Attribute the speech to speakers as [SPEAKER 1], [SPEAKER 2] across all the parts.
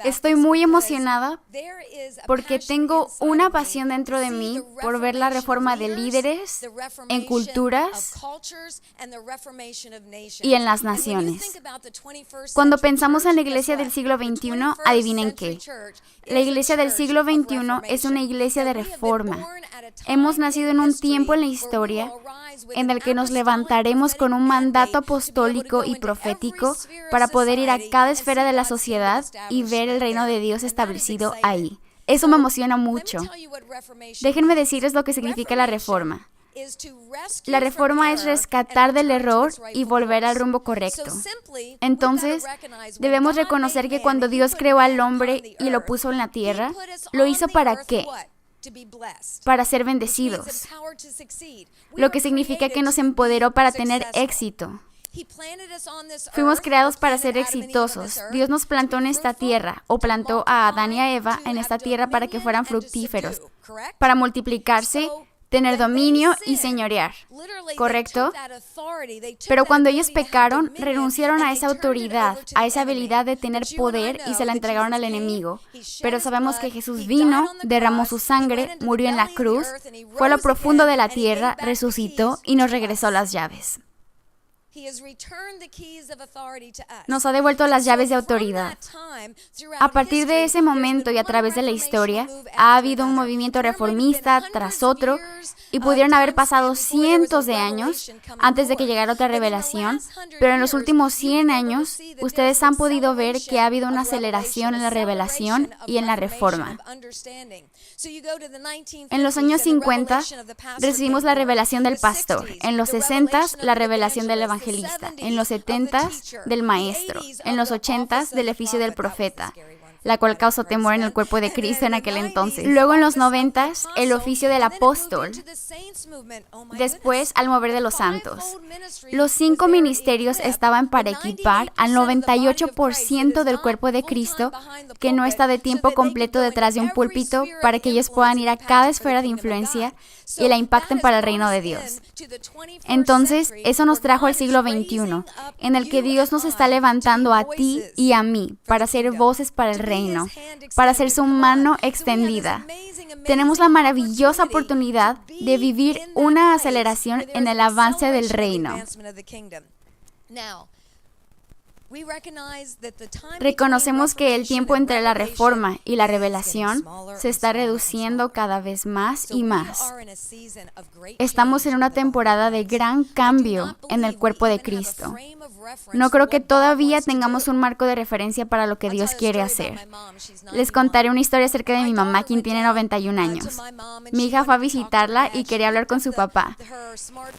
[SPEAKER 1] Estoy muy emocionada porque tengo una pasión dentro de mí por ver la reforma de líderes en culturas y en las naciones. Cuando pensamos en la iglesia del siglo XXI, adivinen qué. La iglesia del siglo XXI es una iglesia de reforma. Hemos nacido en un tiempo en la historia en el que nos levantaremos con un mandato apostólico y profético para poder ir a cada esfera de la sociedad y ver el reino de Dios establecido ahí. Eso me emociona mucho. Déjenme decirles lo que significa la reforma. La reforma es rescatar del error y volver al rumbo correcto. Entonces, debemos reconocer que cuando Dios creó al hombre y lo puso en la tierra, ¿lo hizo para qué? Para ser bendecidos, lo que significa que nos empoderó para tener éxito. Fuimos creados para ser exitosos. Dios nos plantó en esta tierra, o plantó a Adán y a Eva en esta tierra para que fueran fructíferos, para multiplicarse, tener dominio y señorear, ¿correcto? Pero cuando ellos pecaron, renunciaron a esa autoridad, a esa habilidad de tener poder y se la entregaron al enemigo. Pero sabemos que Jesús vino, derramó su sangre, murió en la cruz, fue a lo profundo de la tierra, resucitó y nos regresó las llaves. Nos ha devuelto las llaves de autoridad. A partir de ese momento y a través de la historia, ha habido un movimiento reformista tras otro y pudieron haber pasado cientos de años antes de que llegara otra revelación, pero en los últimos 100 años, ustedes han podido ver que ha habido una aceleración en la revelación y en la reforma. En los años 50 recibimos la revelación del pastor, en los 60 la revelación del evangelista, en los 70 del maestro, en los 80 del oficio del profeta, la cual causó temor en el cuerpo de Cristo en aquel entonces. Luego en los 90 el oficio del apóstol, después al mover de los santos. Los 5 ministerios estaban para equipar al 98% del cuerpo de Cristo que no está de tiempo completo detrás de un púlpito para que ellos puedan ir a cada esfera de influencia y la impacten para el reino de Dios. Entonces, eso nos trajo al siglo XXI, en el que Dios nos está levantando a ti y a mí para ser voces para el reino, para ser su mano extendida. Tenemos la maravillosa oportunidad de vivir una aceleración en el avance del reino. Reconocemos que el tiempo entre la reforma y la revelación se está reduciendo cada vez más y más. Estamos en una temporada de gran cambio en el cuerpo de Cristo. No creo que todavía tengamos un marco de referencia para lo que Dios quiere hacer. Les contaré una historia acerca de mi mamá, quien tiene 91 años. Mi hija fue a visitarla y quería hablar con su papá.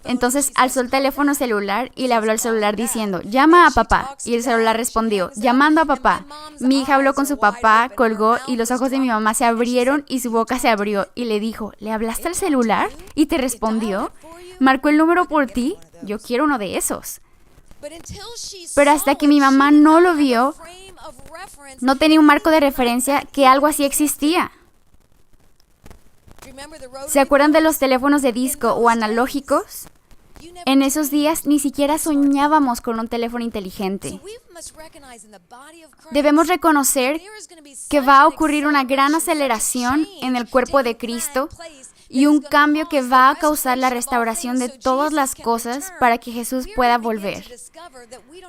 [SPEAKER 1] Entonces alzó el teléfono celular y le habló al celular diciendo, llama a papá. Y el celular respondió, llamando a papá. Mi hija habló con su papá, colgó y los ojos de mi mamá se abrieron y su boca se abrió y le dijo, ¿le hablaste al celular? ¿Y te respondió? ¿Marcó el número por ti? Yo quiero uno de esos. Pero hasta que mi mamá no lo vio, no tenía un marco de referencia que algo así existía. ¿Se acuerdan de los teléfonos de disco o analógicos? En esos días ni siquiera soñábamos con un teléfono inteligente. Debemos reconocer que va a ocurrir una gran aceleración en el cuerpo de Cristo y un cambio que va a causar la restauración de todas las cosas para que Jesús pueda volver.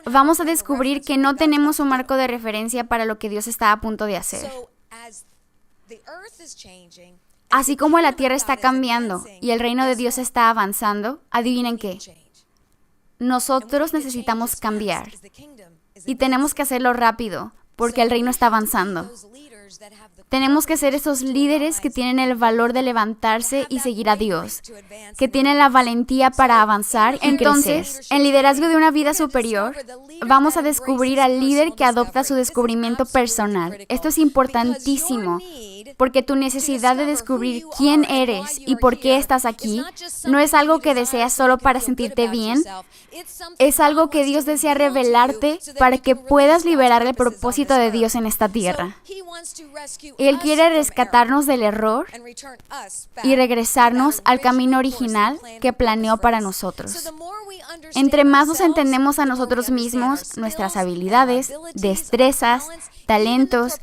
[SPEAKER 1] Vamos a descubrir que no tenemos un marco de referencia para lo que Dios está a punto de hacer. Así como la tierra está cambiando y el reino de Dios está avanzando, adivinen qué. Nosotros necesitamos cambiar y tenemos que hacerlo rápido porque el reino está avanzando. Tenemos que ser esos líderes que tienen el valor de levantarse y seguir a Dios, que tienen la valentía para avanzar y crecer. En liderazgo de una vida superior, vamos a descubrir al líder que adopta su descubrimiento personal. Esto es importantísimo, porque tu necesidad de descubrir quién eres y por qué estás aquí no es algo que deseas solo para sentirte bien, es algo que Dios desea revelarte para que puedas liberar el propósito de Dios en esta tierra. Él quiere rescatarnos del error y regresarnos al camino original que planeó para nosotros. Entre más nos entendemos a nosotros mismos, nuestras habilidades, destrezas, talentos,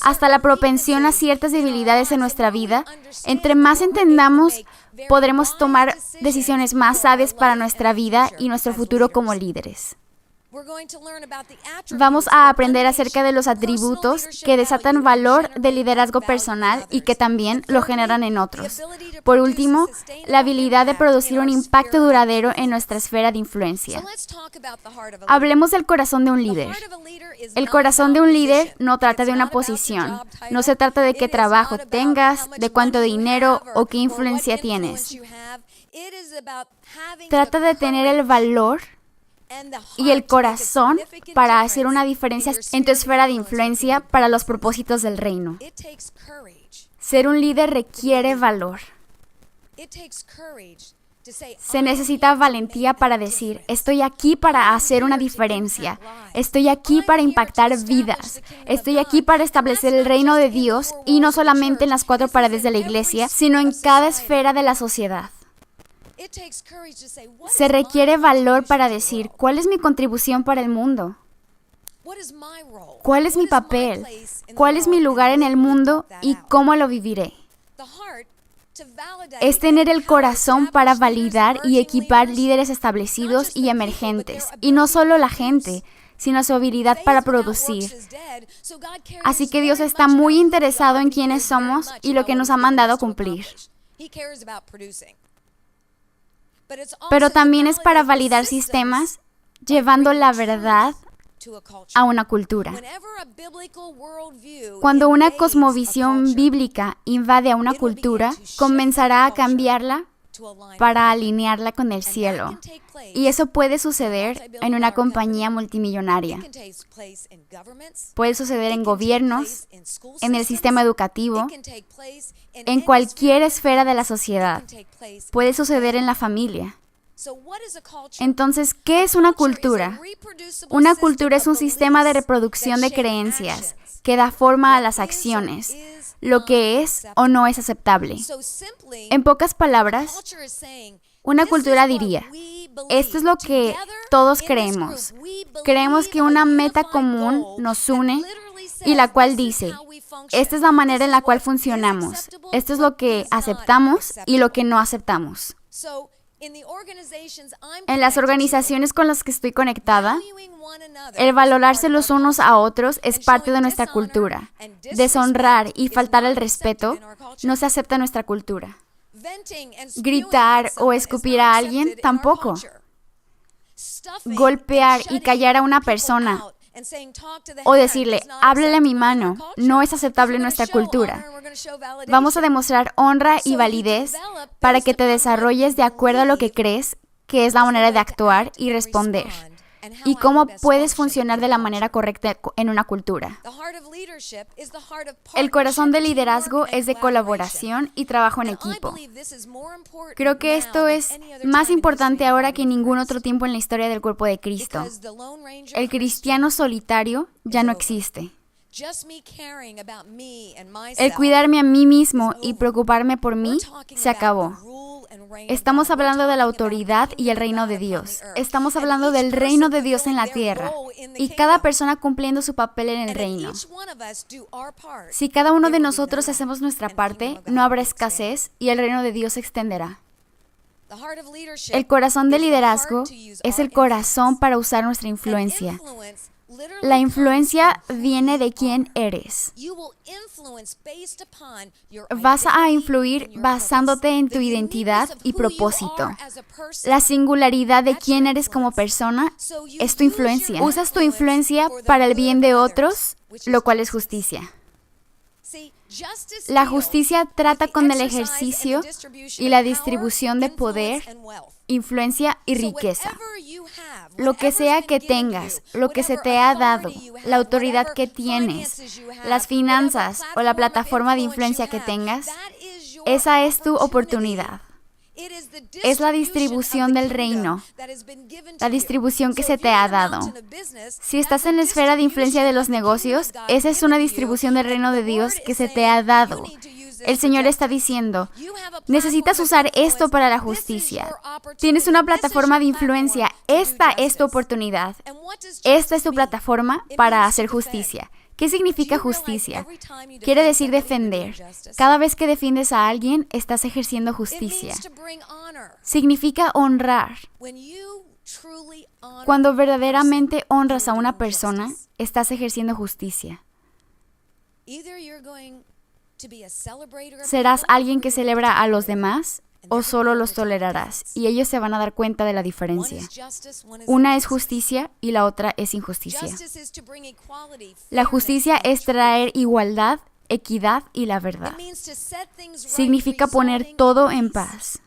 [SPEAKER 1] hasta la propensión a ciertas debilidades en nuestra vida, entre más entendamos, podremos tomar decisiones más sabias para nuestra vida y nuestro futuro como líderes. Vamos a aprender acerca de los atributos que desatan valor del liderazgo personal y que también lo generan en otros. Por último, la habilidad de producir un impacto duradero en nuestra esfera de influencia. Hablemos del corazón de un líder. El corazón de un líder no trata de una posición. No se trata de qué trabajo tengas, de cuánto dinero o qué influencia tienes. Trata de tener el valor y el corazón para hacer una diferencia en tu esfera de influencia para los propósitos del reino. Ser un líder requiere valor. Se necesita valentía para decir, estoy aquí para hacer una diferencia. Estoy aquí para impactar vidas. Estoy aquí para establecer el reino de Dios y no solamente en las 4 paredes de la iglesia, sino en cada esfera de la sociedad. Se requiere valor para decir, ¿cuál es mi contribución para el mundo? ¿Cuál es mi papel? ¿Cuál es mi lugar en el mundo y cómo lo viviré? Es tener el corazón para validar y equipar líderes establecidos y emergentes, y no solo la gente, sino su habilidad para producir. Así que Dios está muy interesado en quiénes somos y lo que nos ha mandado cumplir. Pero también es para validar sistemas, llevando la verdad a una cultura. Cuando una cosmovisión bíblica invade a una cultura, comenzará a cambiarla para alinearla con el cielo. Y eso puede suceder en una compañía multimillonaria. Puede suceder en gobiernos, en el sistema educativo, en cualquier esfera de la sociedad. Puede suceder en la familia. Entonces, ¿qué es una cultura? Una cultura es un sistema de reproducción de creencias que da forma a las acciones, lo que es o no es aceptable. En pocas palabras, una cultura diría, esto es lo que todos creemos. Creemos que una meta común nos une y la cual dice, esta es la manera en la cual funcionamos. Esto es lo que aceptamos y lo que no aceptamos. En las organizaciones con las que estoy conectada, el valorarse los unos a otros es parte de nuestra cultura. Deshonrar y faltar el respeto no se acepta en nuestra cultura. Gritar o escupir a alguien tampoco. Golpear y callar a una persona o decirle, háblale a mi mano, no es aceptable en nuestra cultura. Vamos a demostrar honra y validez para que te desarrolles de acuerdo a lo que crees que es la manera de actuar y responder, y cómo puedes funcionar de la manera correcta en una cultura. El corazón del liderazgo es de colaboración y trabajo en equipo. Creo que esto es más importante ahora que en ningún otro tiempo en la historia del cuerpo de Cristo. El cristiano solitario ya no existe. El cuidarme a mí mismo y preocuparme por mí se acabó. Estamos hablando de la autoridad y el reino de Dios. Estamos hablando del reino de Dios en la tierra y cada persona cumpliendo su papel en el reino. Si cada uno de nosotros hacemos nuestra parte, no habrá escasez y el reino de Dios se extenderá. El corazón del liderazgo es el corazón para usar nuestra influencia. La influencia viene de quién eres. Vas a influir basándote en tu identidad y propósito. La singularidad de quién eres como persona es tu influencia. Usas tu influencia para el bien de otros, lo cual es justicia. La justicia trata con el ejercicio y la distribución de poder, influencia y riqueza. Lo que sea que tengas, lo que se te ha dado, la autoridad que tienes, las finanzas o la plataforma de influencia que tengas, esa es tu oportunidad. Es la distribución del reino, la distribución que se te ha dado. Si estás en la esfera de influencia de los negocios, esa es una distribución del reino de Dios que se te ha dado. El Señor está diciendo, necesitas usar esto para la justicia. Tienes una plataforma de influencia. Esta es tu oportunidad. Esta es tu plataforma para hacer justicia. ¿Qué significa justicia? Quiere decir defender. Cada vez que defiendes a alguien, estás ejerciendo justicia. Significa honrar. Cuando verdaderamente honras a una persona, estás ejerciendo justicia. ¿Serás alguien que celebra a los demás o solo los tolerarás? Y ellos se van a dar cuenta de la diferencia. Una es justicia y la otra es injusticia. La justicia es traer igualdad, equidad y la verdad. Significa poner todo en paz.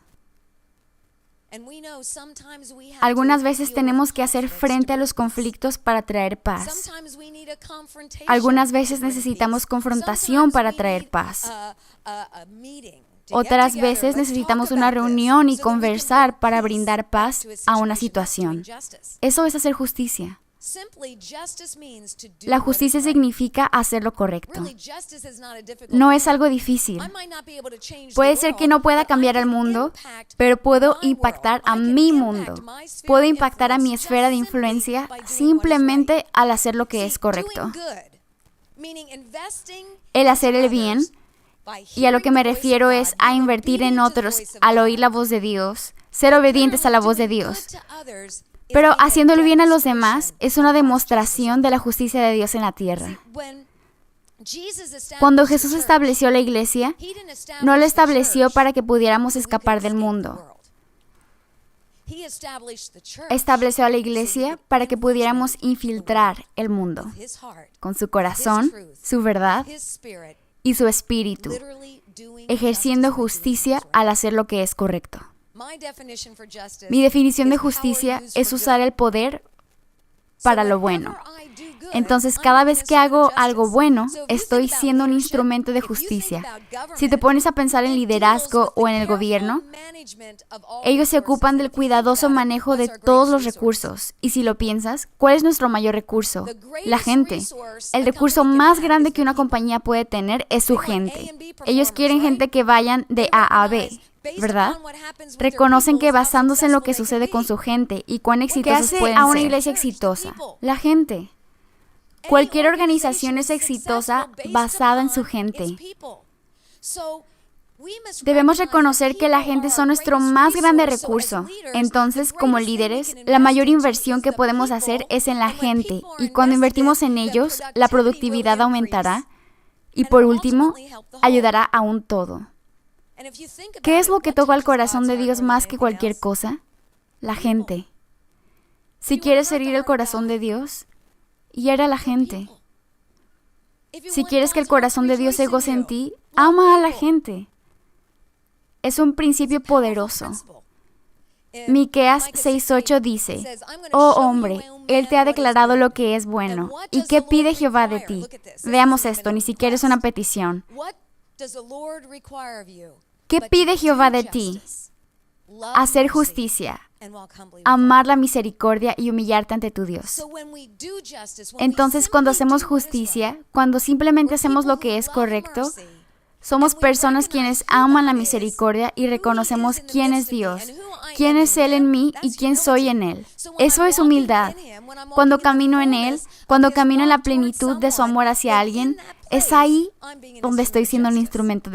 [SPEAKER 1] Algunas veces tenemos que hacer frente a los conflictos para traer paz. Algunas veces necesitamos confrontación para traer paz. Otras veces necesitamos una reunión y conversar para brindar paz a una situación. Eso es hacer justicia. La justicia significa hacer lo correcto. No es algo difícil. Puede ser que no pueda cambiar el mundo, pero puedo impactar a mi mundo. Puedo impactar a mi esfera de influencia simplemente al hacer lo que es correcto. El hacer el bien, y a lo que me refiero es a invertir en otros al oír la voz de Dios, ser obedientes a la voz de Dios. Pero haciéndole bien a los demás es una demostración de la justicia de Dios en la tierra. Cuando Jesús estableció la iglesia, no la estableció para que pudiéramos escapar del mundo. Estableció a la iglesia para que pudiéramos infiltrar el mundo con su corazón, su verdad y su espíritu, ejerciendo justicia al hacer lo que es correcto. Mi definición de justicia es usar el poder para lo bueno. Entonces, cada vez que hago algo bueno, estoy siendo un instrumento de justicia. Si te pones a pensar en liderazgo o en el gobierno, ellos se ocupan del cuidadoso manejo de todos los recursos. Y si lo piensas, ¿cuál es nuestro mayor recurso? La gente. El recurso más grande que una compañía puede tener es su gente. Ellos quieren gente que vayan de A a B, ¿verdad? Reconocen que basándose en lo que sucede con su gente y cuán exitosos pueden ser. ¿Qué hace a una iglesia exitosa? La gente. Cualquier organización es exitosa basada en su gente. Debemos reconocer que la gente son nuestro más grande recurso. Entonces, como líderes, la mayor inversión que podemos hacer es en la gente. Y cuando invertimos en ellos, la productividad aumentará. Y por último, ayudará a un todo. ¿Qué es lo que toca al corazón de Dios más que cualquier cosa? La gente. Si quieres herir el corazón de Dios, hiera a la gente. Si quieres que el corazón de Dios se goce en ti, ama a la gente. Es un principio poderoso. Miqueas 6:8 dice, «Oh hombre, Él te ha declarado lo que es bueno. ¿Y qué pide Jehová de ti?» Veamos esto, ni siquiera es una petición. ¿Qué pide Jehová de ti? Hacer justicia, amar la misericordia y humillarte ante tu Dios. Entonces, cuando hacemos justicia, cuando simplemente hacemos lo que es correcto, somos personas quienes aman la misericordia y reconocemos quién es Dios, quién es Él en mí y quién soy en Él. Eso es humildad. Cuando camino en Él, cuando camino en la plenitud de su amor hacia alguien, es ahí donde estoy siendo un instrumento de